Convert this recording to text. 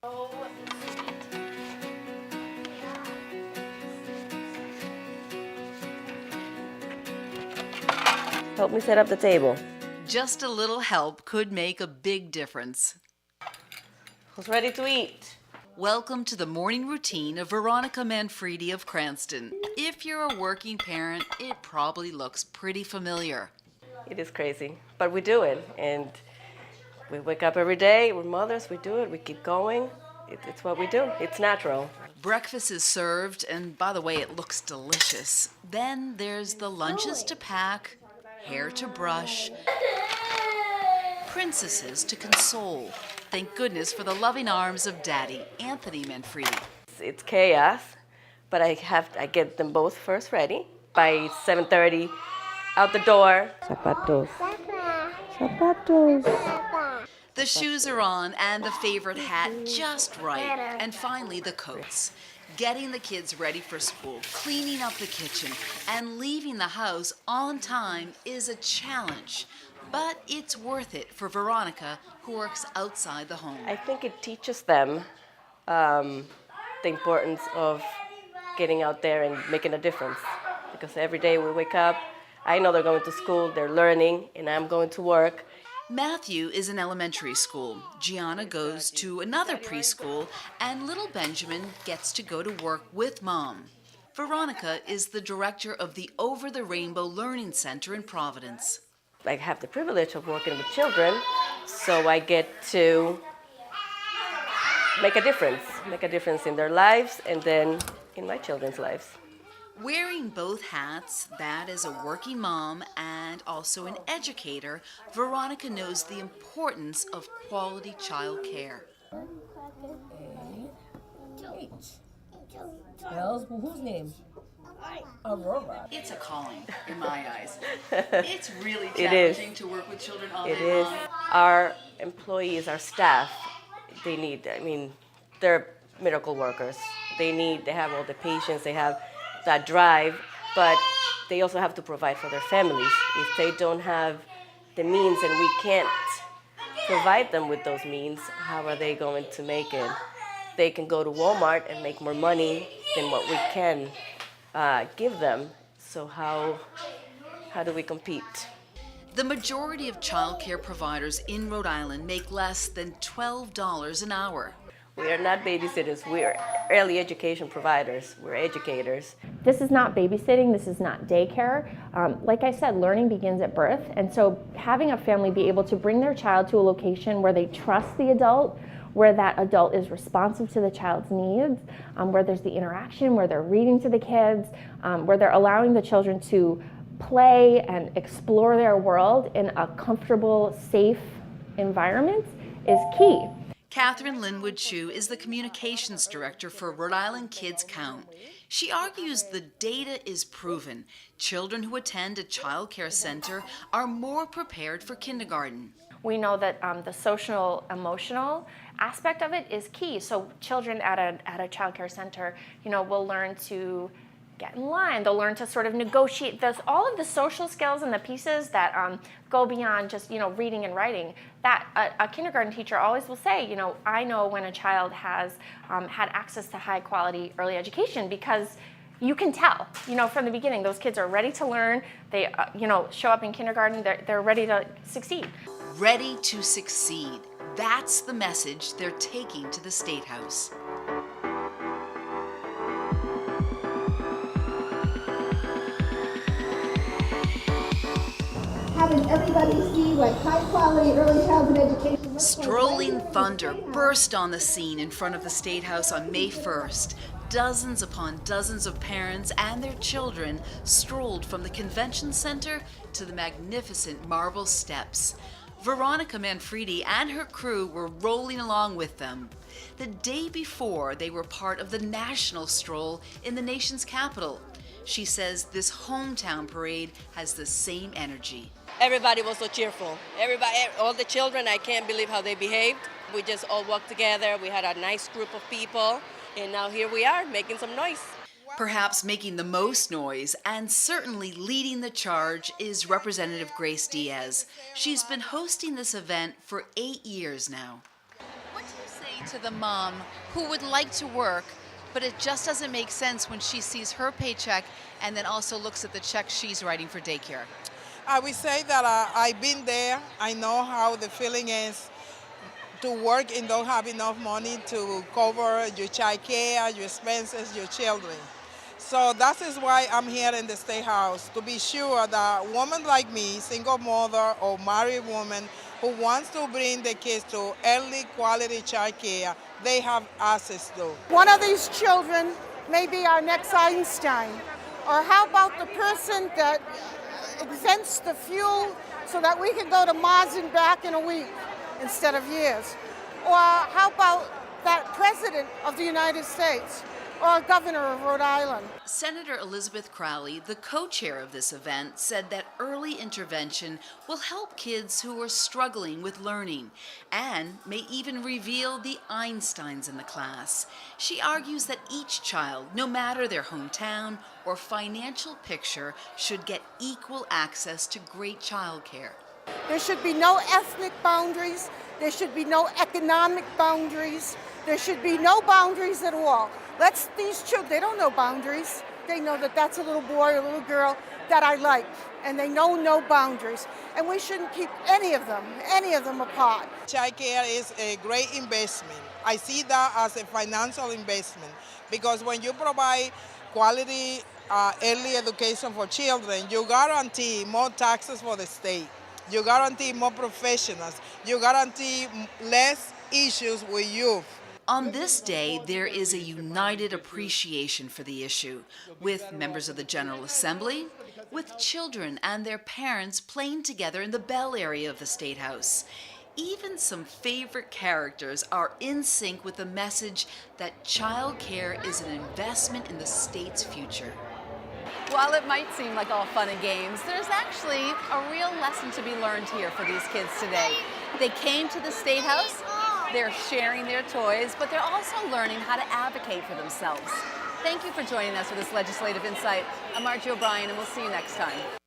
Help me set up the table. Just a little help could make a big difference. Who's ready to eat? Welcome to the morning routine of Veronica Manfredi of Cranston. If you're a working parent, it probably looks pretty familiar. It is crazy, but we do it. And we wake up every day. We're mothers. We do it. We keep going. It's what we do. It's natural. Breakfast is served, and by the way, it looks delicious. Then there's the lunches to pack, hair to brush, princesses to console. Thank goodness for the loving arms of Daddy, Anthony Manfredi. It's chaos, but I get them both first ready. By 7:30, out the door. Zapatos. Zapatos. The shoes are on and the favorite hat just right. And finally, the coats. Getting the kids ready for school, cleaning up the kitchen, and leaving the house on time is a challenge. But it's worth it for Veronica, who works outside the home. I think it teaches them the importance of getting out there and making a difference. Because every day we wake up, I know they're going to school, they're learning, and I'm going to work. Matthew is in elementary school. Gianna goes to another preschool, and little Benjamin gets to go to work with Mom. Veronica is the director of the Over the Rainbow Learning Center in Providence. I have the privilege of working with children, so I get to make a difference in their lives and then in my children's lives. Wearing both hats, that as a working mom and also an educator, Veronica knows the importance of quality child care. Whose name? Aurora. It's a calling in my eyes. It's really It is. challenging to work with children all It day is. long. Our employees, our staff, they're miracle workers. They have all the patience, they have that drive, but they also have to provide for their families. If they don't have the means and we can't provide them with those means, how are they going to make it? They can go to Walmart and make more money than what we can give them. So how do we compete? The majority of child care providers in Rhode Island make less than $12 an hour. We are not babysitters. We're early education providers. We're educators. This is not babysitting. This is not daycare. Like I said, learning begins at birth. And so having a family be able to bring their child to a location where they trust the adult, where that adult is responsive to the child's needs, where there's the interaction, where they're reading to the kids, where they're allowing the children to play and explore their world in a comfortable, safe environment is key. Catherine Linwood Chu is the communications director for Rhode Island Kids Count. She argues the data is proven. Children who attend a child care center are more prepared for kindergarten. We know that the social emotional aspect of it is key. So children at a child care center, will learn to get in line. They'll learn to sort of negotiate all of the social skills and the pieces that go beyond just reading and writing. That a kindergarten teacher always will say, I know when a child has had access to high quality early education because you can tell, from the beginning, those kids are ready to learn. They, show up in kindergarten, they're ready to succeed. Ready to succeed. That's the message they're taking to the State House. Having everybody see what high quality early childhood education. Strolling Thunder burst on the scene in front of the State House on May 1st. Dozens upon dozens of parents and their children strolled from the convention center to the magnificent marble steps. Veronica Manfredi and her crew were rolling along with them. The day before, they were part of the national stroll in the nation's capital. She says this hometown parade has the same energy. Everybody was so cheerful. Everybody, all the children, I can't believe how they behaved. We just all worked together. We had a nice group of people, and now here we are making some noise. Perhaps making the most noise and certainly leading the charge is Representative Grace Diaz. She's been hosting this event for 8 years now. What do you say to the mom who would like to work, but it just doesn't make sense when she sees her paycheck and then also looks at the check she's writing for daycare? I would say that I've been there. I know how the feeling is to work and don't have enough money to cover your child care, your expenses, your children. So that is why I'm here in the State House, to be sure that a woman like me, single mother or married woman who wants to bring the kids to early quality child care, they have access to. One of these children may be our next Einstein. Or how about the person that exempts the fuel so that we can go to Mars and back in a week instead of years? Or how about that president of the United States or governor of Rhode Island? Senator Elizabeth Crowley, the co-chair of this event, said that early intervention will help kids who are struggling with learning and may even reveal the Einsteins in the class. She argues that each child, no matter their hometown or financial picture, should get equal access to great childcare. There should be no ethnic boundaries. There should be no economic boundaries. There should be no boundaries at all. These children, they don't know boundaries. They know that that's a little boy or a little girl that I like, and they know no boundaries. And we shouldn't keep any of them apart. Child care is a great investment. I see that as a financial investment because when you provide quality early education for children, you guarantee more taxes for the state. You guarantee more professionals. You guarantee less issues with youth. On this day, there is a united appreciation for the issue, with members of the General Assembly, with children and their parents playing together in the Bell area of the State House. Even some favorite characters are in sync with the message that child care is an investment in the state's future. While it might seem like all fun and games, there's actually a real lesson to be learned here for these kids today. They came to the State House, they're sharing their toys, but they're also learning how to advocate for themselves. Thank you for joining us for this Legislative Insight. I'm Margery O'Brien, and we'll see you next time.